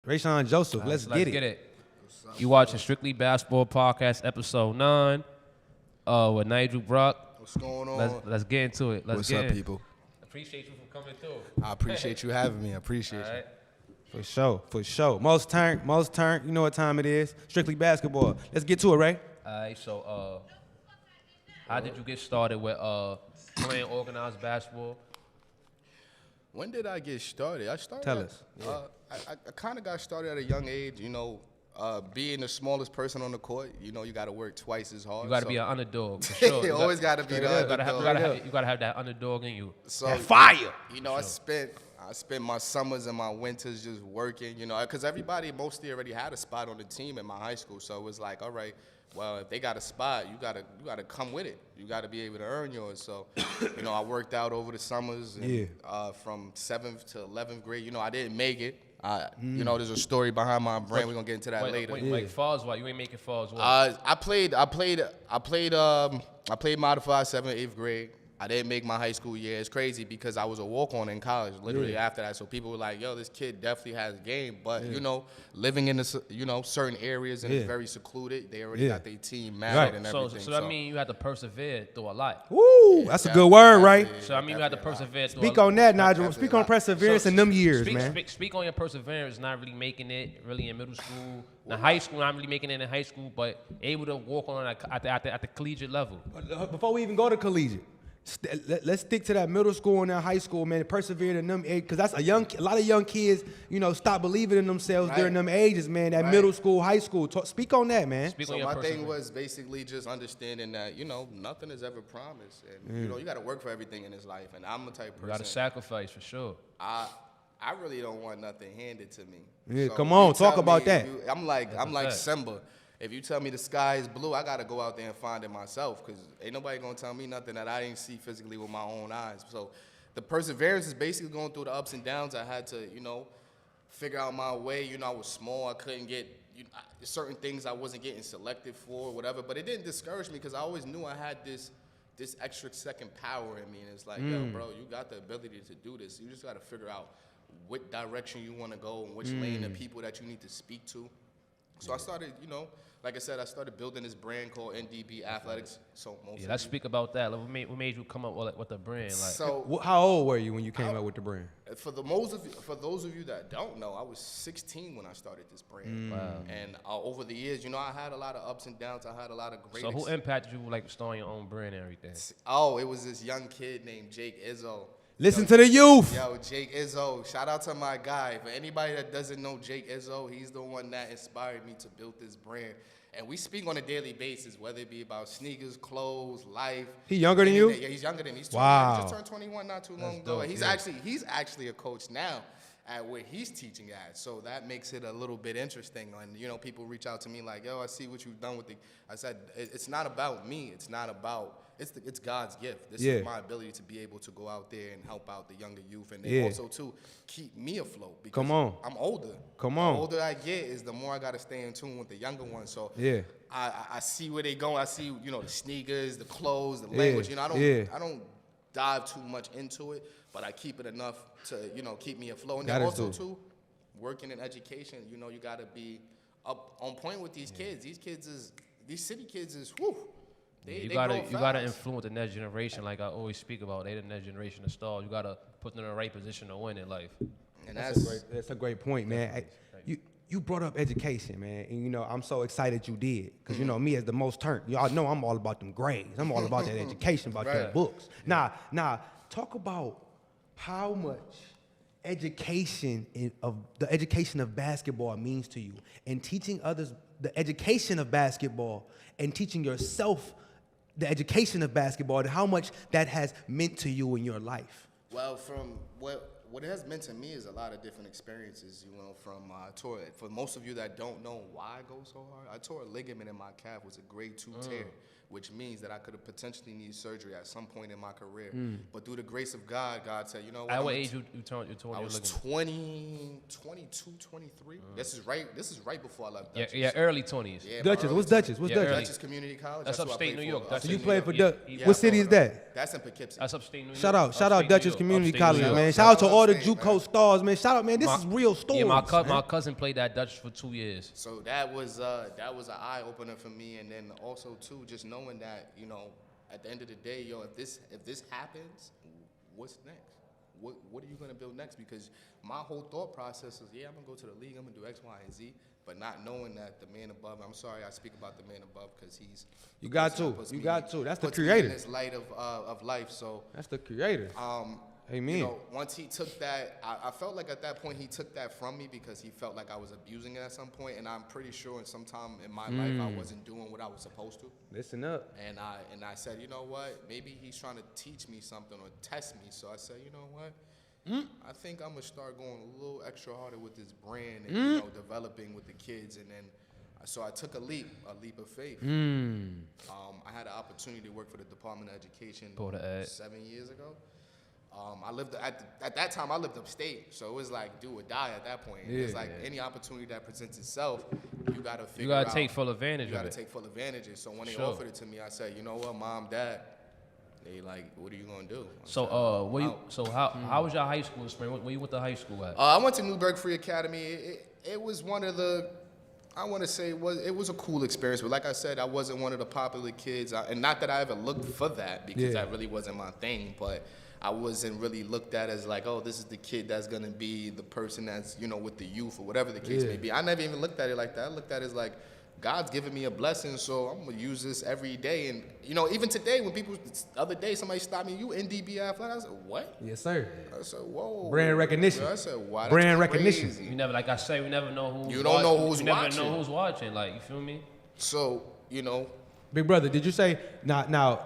Rayshawn Joseph, let's get it. You watching Strictly Basketball Podcast, episode 9, with Nigel Brock. What's going on? Let's get into it. What's up, people? Appreciate you for coming through. I appreciate you having me. I appreciate you. For sure. Most turned. You know what time it is. Strictly Basketball. Let's get to it, Ray. All right, so how did you get started with playing organized basketball? When did I get started? Tell us. I kind of got started at a young age. You know, being the smallest person on the court, you know, you got to work twice as hard. You got to be an underdog, for sure. You always got to be the underdog. You got to have that underdog in you. So, that fire. You know, I spent my summers and my winters just working, you know, because everybody mostly already had a spot on the team in my high school. So it was like, all right, well, if they got a spot, you gotta come with it. You gotta be able to earn yours. So, you know, I worked out over the summers, and, from 7th to 11th grade. You know, I didn't make it. You know, there's a story behind my brand. We're gonna get into that later. Like falls, what? You ain't making falls, what? I played modified 7th, 8th grade. I didn't make my high school year. It's crazy because I was a walk-on in college literally after that. So people were like, yo, this kid definitely has game. But, you know, living in the, you know, certain areas and it's very secluded, they already got their team married and everything. So that means you had to persevere through a lot. Woo, that's a good word, right? So I mean you had to persevere through Speak on that, Nigel. Speak on perseverance in them years, man. Speak on your perseverance, not really making it really in middle school. In high school, not really making it in high school, but able to walk on at the collegiate level. Before we even go to collegiate, let's stick to that middle school and that high school, man. Persevere in them age, because that's a lot of young kids, you know, stop believing in themselves during them ages, man. That middle school, high school. Speak on that, man. So my thing was basically just understanding that, you know, nothing is ever promised, and you know, you got to work for everything in this life. And I'm the type of person. You got to sacrifice for sure. I really don't want nothing handed to me. Yeah, so come on, talk about that. I'm like Simba. If you tell me the sky is blue, I gotta go out there and find it myself, because ain't nobody gonna tell me nothing that I didn't see physically with my own eyes. So the perseverance is basically going through the ups and downs. I had to, you know, figure out my way. You know, I was small. I couldn't get certain things I wasn't getting selected for, whatever. But it didn't discourage me, because I always knew I had this extra second power in me. And it's like, yo, bro, you got the ability to do this. You just gotta figure out what direction you want to go and which lane of people that you need to speak to. So I started, you know, like I said, I started building this brand called NDB Athletics. So let's speak about that. Like, what made you come up with the brand? Like, so how old were you when you came up with the brand? For those of you that don't know, I was 16 when I started this brand. Wow. And over the years, you know, I had a lot of ups and downs. I had a lot of great. So who impacted you, like starting your own brand and everything? Oh, it was this young kid named Jake Izzo. Listen to the youth. Yo, Jake Izzo. Shout out to my guy. For anybody that doesn't know Jake Izzo, he's the one that inspired me to build this brand. And we speak on a daily basis, whether it be about sneakers, clothes, life. He younger than you? Yeah, he's younger than me. He's wow. He just turned 21 not too long ago. He's actually a coach now at where he's teaching at. So that makes it a little bit interesting. And, you know, people reach out to me like, yo, I see what you've done with the. I said, it's not about me. It's not about. It's God's gift. This is my ability to be able to go out there and help out the younger youth, and they also to keep me afloat. Because I'm older. The older I get, is the more I got to stay in tune with the younger ones. So I see where they go. I see, you know, the sneakers, the clothes, the language. You know, I don't dive too much into it, but I keep it enough to, you know, keep me afloat. And then also too, working in education, you know, you got to be up on point with these kids. These city kids is whew. You gotta influence the next generation, like I always speak about. They the next generation of stars. You gotta put them in the right position to win in life. And that's a great point, man. You brought up education, man, and you know I'm so excited you did, because you know me as the most turned. Y'all know I'm all about them grades. I'm all about that education, about them books. Now, talk about how much education the education of basketball means to you, and teaching others the education of basketball, and teaching yourself the education of basketball, and how much that has meant to you in your life. Well, from what it has meant to me is a lot of different experiences. You know, from for most of you that don't know why I go so hard, I tore a ligament in my calf. Was a grade 2 tear, which means that I could have potentially needed surgery at some point in my career. But through the grace of God, God said, you know what? At what age you tore I was 20, 22, 23. This is right before I left Dutchess. Yeah, early 20s. Yeah, Dutchess, what's Dutchess? What's Dutchess? Dutchess Community College. That's upstate New York. So you played for Dutchess. What city is that? That's in Poughkeepsie. That's upstate New York. Shout out Dutchess Community College, man. York. Shout out to all the State, JUCO man. stars, man. Shout out, man. This is real stories. Yeah, man. my cousin played at Dutch for 2 years. So that was an eye opener for me, and then also too, just knowing that at the end of the day, if this happens, what's next? What are you gonna build next? Because my whole thought process is, I'm gonna go to the league, I'm gonna do X, Y, and Z, but not knowing that the man above. I'm sorry, I speak about the man above because he's. You got to. puts You me- got to. That's the puts me creator. in this light of life. So. That's the creator. Amen. Once he took that, I felt like at that point he took that from me because he felt like I was abusing it at some point, and I'm pretty sure in some time in my life I wasn't doing what I was supposed to. Listen up. And I said, you know what? Maybe he's trying to teach me something or test me. So I said, you know what? I think I'm gonna start going a little extra harder with this brand and developing with the kids. And then, so I took a leap of faith. I had an opportunity to work for the Department of Education 7 years ago. I lived at that time. I lived upstate, so it was like do or die at that point. It's like any opportunity that presents itself, you gotta figure. You gotta take full advantage of it. You gotta take full advantage. So when they offered it to me, I said, you know what, Mom, Dad, they like, what are you gonna do? How was your high school experience? Where you went to high school at? I went to Newburgh Free Academy. It was one of the. I want to say it was a cool experience, but like I said, I wasn't one of the popular kids, and not that I ever looked for that because that really wasn't my thing, but. I wasn't really looked at as like, oh, this is the kid that's gonna be the person that's, with the youth or whatever the case may be. I never even looked at it like that. I looked at it as like, God's giving me a blessing, so I'm gonna use this every day. And even today, when the other day somebody stopped me, you NDB athlete? I said, what? Yes, sir. I said, whoa. Brand recognition. I said, wow. That's Brand crazy. recognition. You never, like I say, we never know who's. You don't know who's you never watching. know who's watching. Like, you feel me? So Big brother, did you say now?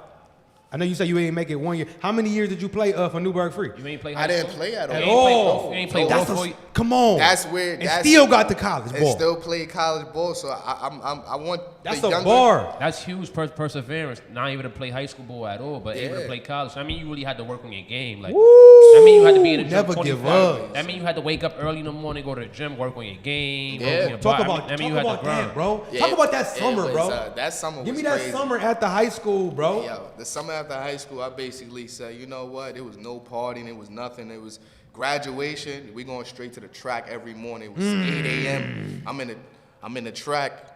I know you said you ain't make it 1 year. How many years did you play for Newburgh Free? You ain't play. I didn't play at all. At all. You ain't play That's ball for. come on. That's where. And still got the college and ball. still played college ball. So I want. That's the a younger, bar. That's huge perseverance. Not even to play high school ball at all, but able to Yeah. play college. I mean, you really had to work on your game. Like, Woo! I mean, you had to be in the gym Never 24 give up. I mean, you had to wake up early in the morning, go to the gym, work on your game. Yeah. Work on your Talk body. about, I mean, talk you had about to grind. that, bro. Yeah, Talk about that it summer, was, bro. That summer Give was me that crazy. summer at the high school, bro. Yo, the summer after high school, I basically said, you know what? It was no partying. It was nothing. It was graduation. We going straight to the track every morning. It was 8 a.m. I'm in the track.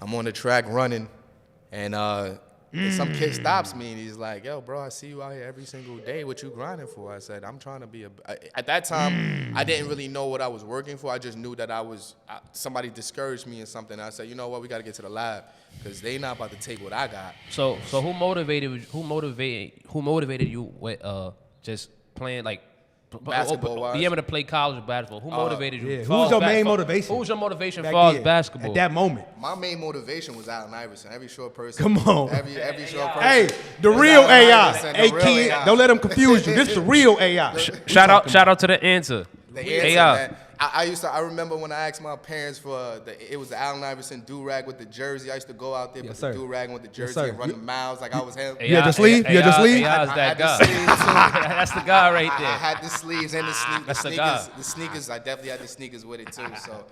I'm on the track running, and some kid stops me and he's like, "Yo, bro, I see you out here every single day. What you grinding for?" I said, "I'm trying to be At that time, I didn't really know what I was working for. I just knew that somebody discouraged me in something. I said, you know what? We got to get to the lab because they not about to take what I got. So who motivated you with just playing like Basketball-wise? Being able to play college basketball? Who motivated you? Yeah. as Who far was as your main motivation? Who was your motivation back as far as then, basketball? At that moment. My main motivation was Allen Iverson. Every short person. Come on. Every short person. Hey, the was real Allen AI. Iverson, the Hey, real kid, AI. don't let them confuse you. This is the real AI. Shout out to the answer. The answer, AI. man. I remember when I asked my parents for it was the Allen Iverson do-rag with the jersey. I used to go out there with the do-rag with the jersey sir. and run the miles like I was him. You had your sleeve? You had your sleeve? AI's I that had guy. the sleeves, too. That's the guy right I there. had the sleeves and the That's the guy. sneakers. The sneakers, I definitely had the sneakers with it too. So,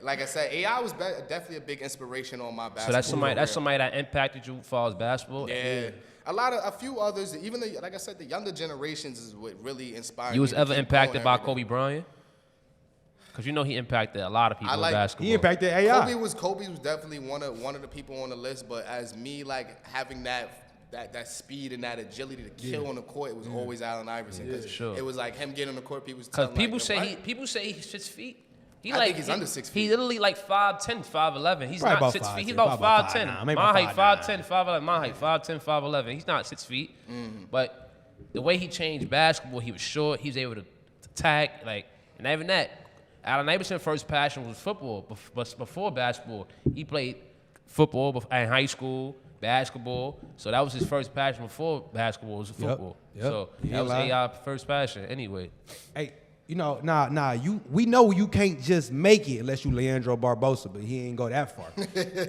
like I said, AI was definitely a big inspiration on my basketball. So that's career. somebody that impacted you as far as basketball. Yeah. A few others, even like I said, the younger generations is what really inspired me. You was to ever keep impacted going by every day. Kobe Bryant? Because you know he impacted a lot of people in basketball. He impacted AI. Kobe was definitely one of the people on the list, but as me like having that speed and that agility to kill on the court, it was always Allen Iverson. Because Sure. it was like him getting on the court, Because people people say he's 6 feet. I think he's under 6 feet. He's literally like 5'10", 5'11". He's Probably not about 6 feet. 5'10", He's about probably 5'10". about 5'9", maybe My about height 5'9". 5'10", 5'11". My height 5'10", 5'11". He's not 6 feet. But the way he changed basketball, he was short. He was able to tag, and even that. Allen Iverson's first passion was football, but before basketball, he played football in high school, basketball. So that was his first passion before basketball was football. Yep. So He that was ain't lying. AI first passion. Anyway, Hey, we know you can't just make it unless you Leandro Barbosa, but he ain't go that far.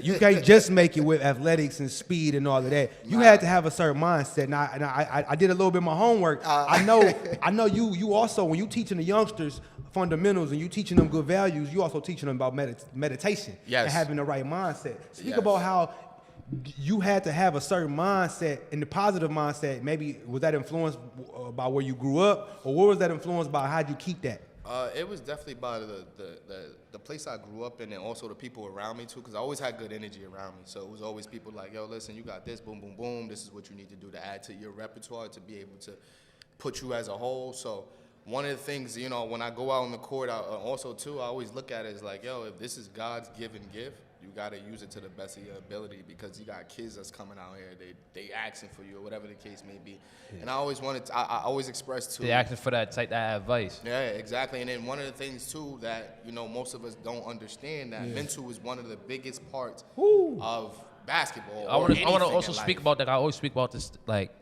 You can't just make it with athletics and speed and all of that. You had to have a certain mindset. And I did a little bit of my homework. I know you also, when you teaching the youngsters fundamentals and you teaching them good values, you also teaching them about meditation Yes. and having the right mindset. Speak Yes. about how you had to have a certain mindset, and the positive mindset. Maybe was that influenced by where you grew up, or what was that influenced by? How'd you keep that? It was definitely by the place I grew up in, and also the people around me too, because I always had good energy around me. So it was always people like, yo, listen, you got this, boom, boom, boom. This is what you need to do to add to your repertoire to be able to put you as a whole. So one of the things, you know, when I go out on the court, I always look at it as like, yo, if this is God's given gift, you got to use it to the best of your ability, because you got kids that's coming out here, they asking for you or whatever the case may be. Yeah. And I always express to they asking for that advice. Yeah, exactly. And then one of the things too that, you know, most of us don't understand, that mental is one of the biggest parts of basketball. I want to also speak about that. I always speak about this, like,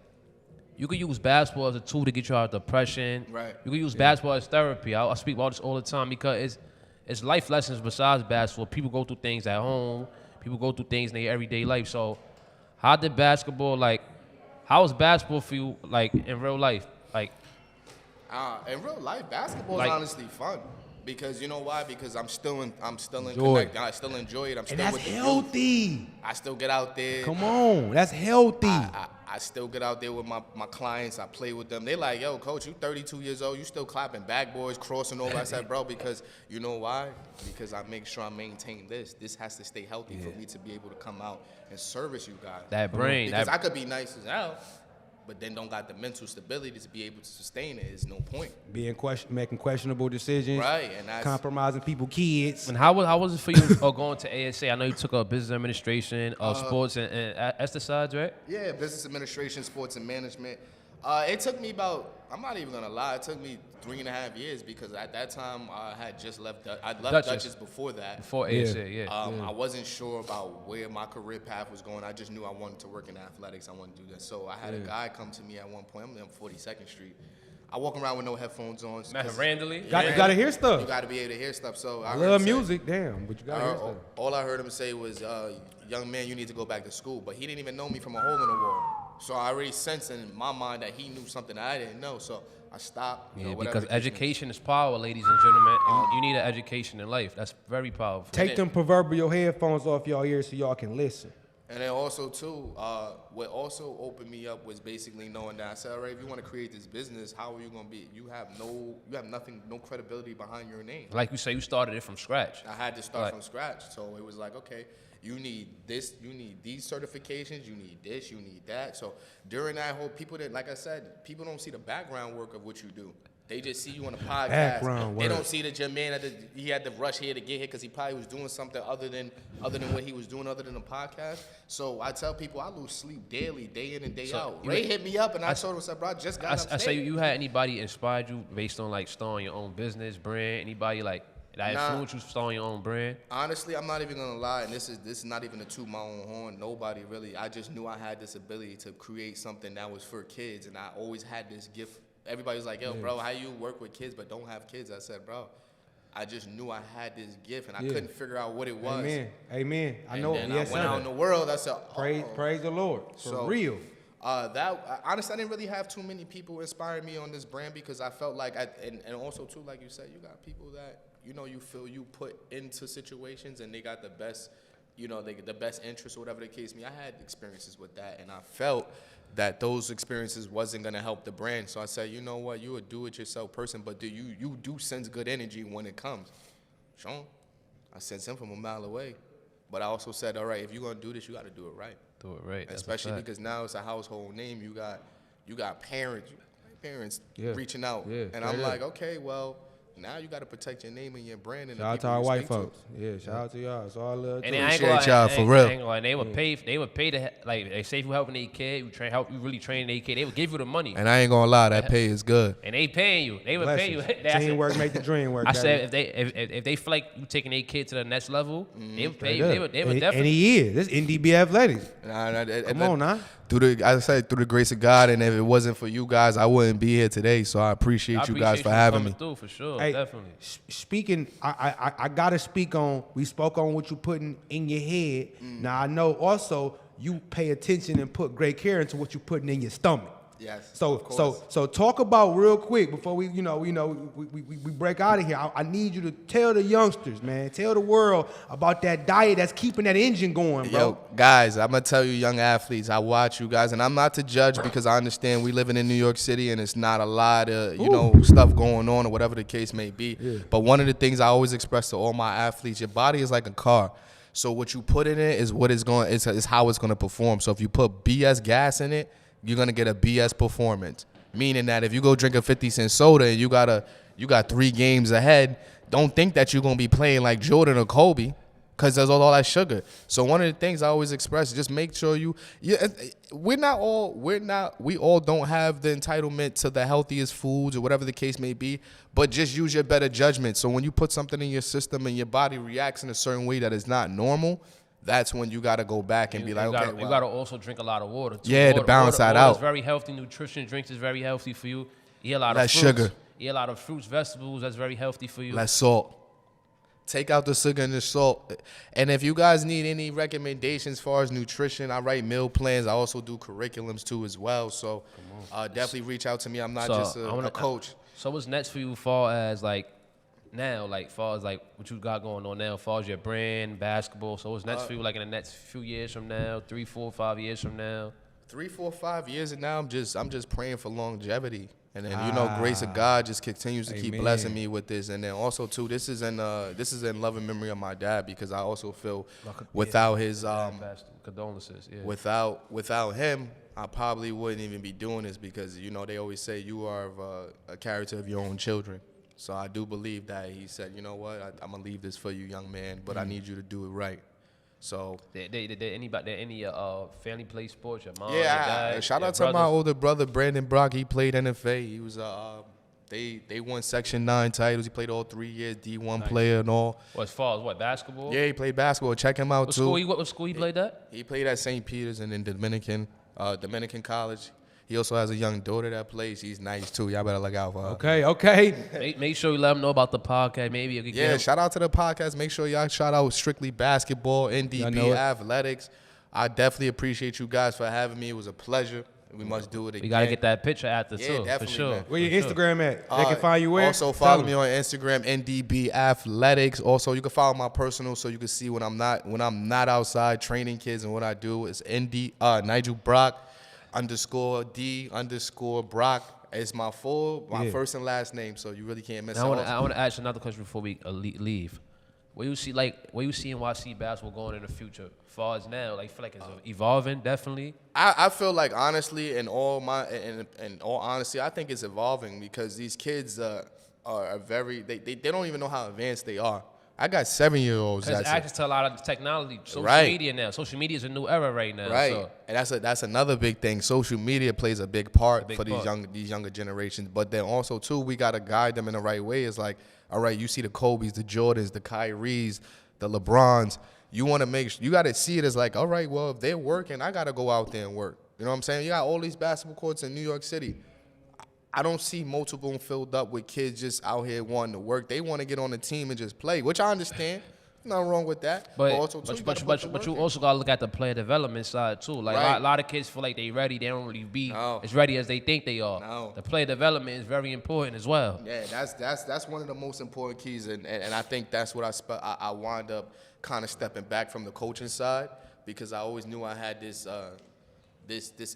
you can use basketball as a tool to get you out of depression. Right. You can use basketball as therapy. I speak about this all the time because it's life lessons besides basketball. People go through things at home. People go through things in their everyday life. So how was basketball for you, like, in real life? Like, in real life, basketball is honestly fun. Because you know why? Because I'm still in connect. I still enjoy it. I'm still with the healthy. Youth. I still get out there. Come on, that's healthy. I still get out there with my clients. I play with them. They like, yo, coach, you 32 years old. You still clapping backboards, crossing over. I said, bro, because you know why? Because I make sure I maintain this. This has to stay healthy for me to be able to come out and service you guys. That brain. Because I could be nice as hell, but then don't got the mental stability to be able to sustain it. Is no point. Making questionable decisions, right? And that's compromising people's kids. And how was it for you going to ASA? I know you took a business administration, sports and exercise, right? Yeah, business administration, sports and management. It took me I'm not even gonna lie, it took me 3.5 years, because at that time I had just left. I'd left Dutchess before that. Before ASA, yeah. I wasn't sure about where my career path was going. I just knew I wanted to work in athletics. I wanted to do this. So I had a guy come to me at one point. I'm on 42nd Street. I walk around with no headphones on. Randomly? You gotta hear stuff. You gotta be able to hear stuff. So I love music, damn, but you gotta hear stuff. All I heard him say was, young man, you need to go back to school. But he didn't even know me from a hole in the wall. So I already sensed in my mind that he knew something that I didn't know. So I stopped. Yeah, because education is power, ladies and gentlemen. You need an education in life. That's very powerful. Take them proverbial headphones off y'all ears so y'all can listen. And then also too, what also opened me up was basically knowing that I said, all right, if you want to create this business, how are you going to be? You have nothing, no credibility behind your name. Like you say, you started it from scratch. I had to start from scratch. So it was like, okay, you need this, you need these certifications, you need this, you need that. So during that whole, people don't see the background work of what you do. They just see you on a podcast. They don't see that your man he had to rush here to get here because he probably was doing something other than what he was doing, other than a podcast. So I tell people I lose sleep daily, day in and day out. Ray hit me up and I told him, said, bro, I just got upstate. I say, you had anybody inspired you based on like starting your own business, brand? Anybody like that influenced you starting your own brand? Honestly, I'm not even gonna lie, and this is not even to toot my own horn. Nobody really. I just knew I had this ability to create something that was for kids, and I always had this gift. Everybody was like, yo, bro, how you work with kids but don't have kids? I said, bro, I just knew I had this gift, and I couldn't figure out what it was. Amen. I know. And then I went out in the world. I said, praise the Lord. For real. Honestly, I didn't really have too many people inspiring me on this brand, because I felt like, and also too, like you said, you got people that, you know, you feel you put into situations and they got the best, you know, the best interest or whatever the case may be. I had experiences with that, and I felt that those experiences wasn't gonna help the brand. So I said, you know what, you're a do-it-yourself person, but you do sense good energy when it comes. Sean, I sense him from a mile away. But I also said, all right, if you're gonna do this, you gotta do it right. Do it right. Especially because now it's a household name. You got parents reaching out. Yeah, and I'm like, okay, well, now you got to protect your name and your brand. And shout out to our white folks. Yeah, shout out to y'all. It's all love. And appreciate y'all for real. And they would pay to, like, they say if you helping their kid, you really train their kid, they would give you the money. And I ain't gonna lie, that pay is good. And they paying you. They would pay you. Teamwork make the dream work. I said if they feel like you taking their kid to the next level, they would pay you. They would definitely. And he is. This NDB Athletics. Come on now. Through the grace of God, and if it wasn't for you guys, I wouldn't be here today. So I appreciate you guys for having me. Through, for sure, hey, definitely. Speaking, I gotta speak on. We spoke on what you putting in your head. Now I know also you pay attention and put great care into what you putting in your stomach. Yes. So talk about real quick before we break out of here. I need you to tell the youngsters, man, tell the world about that diet that's keeping that engine going, bro. Yo, guys, I'm gonna tell you, young athletes, I watch you guys, and I'm not to judge because I understand we living in New York City and it's not a lot of stuff going on or whatever the case may be. Yeah. But one of the things I always express to all my athletes, your body is like a car. So what you put in it is what it's going is how it's gonna perform. So if you put BS gas in it, you're going to get a BS performance. Meaning that if you go drink a 50-cent soda and you got 3 games ahead, don't think that you're going to be playing like Jordan or Kobe because there's all that sugar. So one of the things I always express is just make sure we all don't have the entitlement to the healthiest foods or whatever the case may be, but just use your better judgment. So when you put something in your system and your body reacts in a certain way that is not normal, that's when you got to go back and be like, okay, you got to also drink a lot of water, too. Yeah, to balance that out. It's very healthy. Nutrition drinks is very healthy for you. Eat a lot of fruits. Sugar. Eat a lot of fruits, vegetables. That's very healthy for you. Less salt. Take out the sugar and the salt. And if you guys need any recommendations as far as nutrition, I write meal plans. I also do curriculums, too, as well. So definitely reach out to me. I'm not just a coach. So what's next for you as far as, what you got going on now, as far as your brand, basketball? So what's next for you, like in the next few years from now, 3, 4, 5 years from now? 3, 4, 5 years and now I'm just praying for longevity. And then, grace of God just continues to keep blessing me with this. And then also, too, this is in love and memory of my dad because I also feel without his condolences. Yeah. Without him, I probably wouldn't even be doing this because, they always say you are a character of your own children. So I do believe that he said, you know what, I'm going to leave this for you, young man, but I need you to do it right. So did any family play sports? Your mom, your dad, shout out to my older brother, Brandon Brock. He played NFA. He was they won Section 9 titles. He played all 3 years, D1 player and all. Well, as far as basketball? Yeah, he played basketball. Check him out, too. What school he played at? He played at St. Peter's and in Dominican College. He also has a young daughter that plays. She's nice, too. Y'all better look out for her. Okay. Make sure you let them know about the podcast. Maybe you could shout out to the podcast. Make sure y'all shout out Strictly Basketball, NDB Athletics. I definitely appreciate you guys for having me. It was a pleasure. We must do it again. We got to get that picture after, too, for sure. Man. Where your Instagram at? They can find you where? Also, follow me on Instagram, NDB Athletics. Also, you can follow my personal so you can see when I'm not outside training kids and what I do. It's Nigel Brock. _D_ Brock is my first and last name, so you really can't miss it. I want to ask another question before we leave. Where you see NYC basketball going in the future? As far as now, feel like it's evolving, definitely. I feel like honestly, in all honesty, I think it's evolving because these kids are very they don't even know how advanced they are. I got 7-year-olds. Because access to a lot of technology, social media now. Social media is a new era right now. Right, so. And that's another big thing. Social media plays a big part for these younger generations. But then also too, we gotta guide them in the right way. It's like, all right, you see the Kobe's, the Jordans, the Kyries, the LeBrons. You want to you gotta see it as like, all right, well, if they're working, I gotta go out there and work. You know what I'm saying? You got all these basketball courts in New York City. I don't see multiple filled up with kids just out here wanting to work. They want to get on the team and just play, which I understand. Nothing wrong with that. But you also got to look at the player development side, too. Like, a lot of kids feel like they ready. They don't really be as ready as they think they are. No. The player development is very important as well. Yeah, that's one of the most important keys. And I think that's what I wind up kind of stepping back from the coaching side because I always knew I had this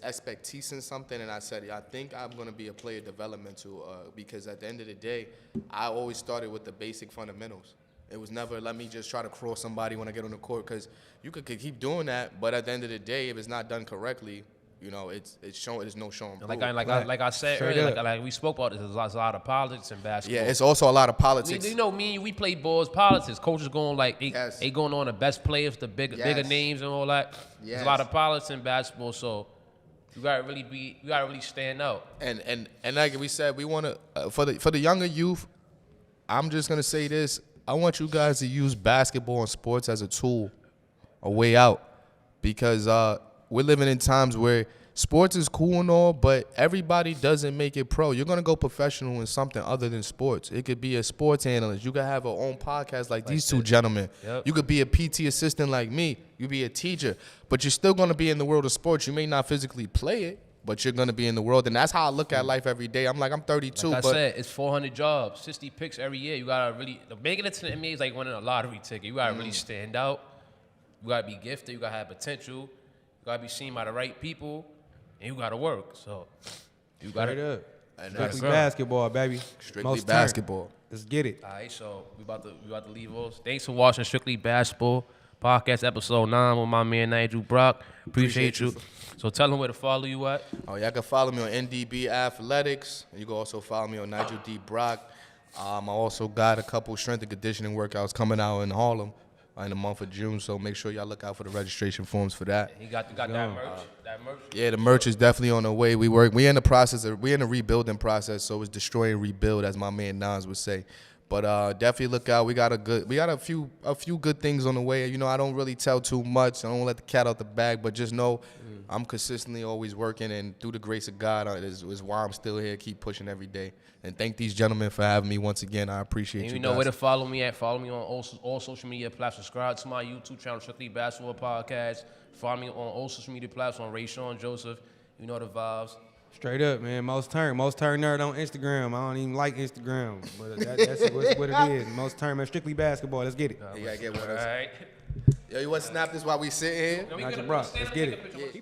expertise in something, and I said, I think I'm going to be a player developmental because at the end of the day, I always started with the basic fundamentals. It was never let me just try to cross somebody when I get on the court because you could keep doing that, but at the end of the day, if it's not done correctly, it's shown. There's no showing. Like I said earlier, like we spoke about this, there's a lot of politics in basketball. Yeah, it's also a lot of politics. We play balls, politics. Coaches going they going on the best players, the bigger names and all that. Yes. There's a lot of politics in basketball, so you gotta really stand out. And like we said, we want to for the younger youth. I'm just gonna say this. I want you guys to use basketball and sports as a tool, a way out, because we're living in times where sports is cool and all, but everybody doesn't make it pro. You're going to go professional in something other than sports. It could be a sports analyst. You could have your own podcast like these two gentlemen. Yep. You could be a PT assistant like me. You be a teacher, but you're still going to be in the world of sports. You may not physically play it, but you're gonna be in the world, and that's how I look at life every day. I'm like, I'm 32, Like I but said, it's 400 jobs, 60 picks every year. You gotta really making it to the NBA is like winning a lottery ticket. You gotta really stand out. You gotta be gifted. You gotta have potential. You gotta be seen by the right people, and you gotta work. So you Straight gotta. up. And Strictly grind. basketball, baby. strictly Most basketball. turn. Let's get it. All right, so we about to leave us. Thanks for watching Strictly Basketball Podcast episode 9 with my man Nigel Brock. Appreciate you. So tell them where to follow you at. Oh, y'all can follow me on NDB Athletics. You can also follow me on Nigel D. Brock. I also got a couple strength and conditioning workouts coming out in Harlem in the month of June, so make sure y'all look out for the registration forms for that. He got that merch. That merch. Yeah, the merch is definitely on the way. We in the rebuilding process, so it's destroy and rebuild, as my man Nas would say. But definitely look out. We got a few good things on the way. You know, I don't really tell too much. I don't let the cat out the bag, but just know I'm consistently always working, and through the grace of God is why I'm still here. Keep pushing every day. And thank these gentlemen for having me once again. I appreciate And you you know guys. where to follow me at. Follow me on all social media platforms. Subscribe to my YouTube channel, Strictly Basketball Podcast. Follow me on all social media platforms, Ray Sean Joseph. You know the vibes. Straight up, man. Most turn nerd on Instagram. I don't even like Instagram, but that's what it is. Most turn, man. Strictly basketball. Let's get it. You gotta get with All us. right. Yo, you want to snap this while we sit here? Nigel Brock. Let's get it. Yeah.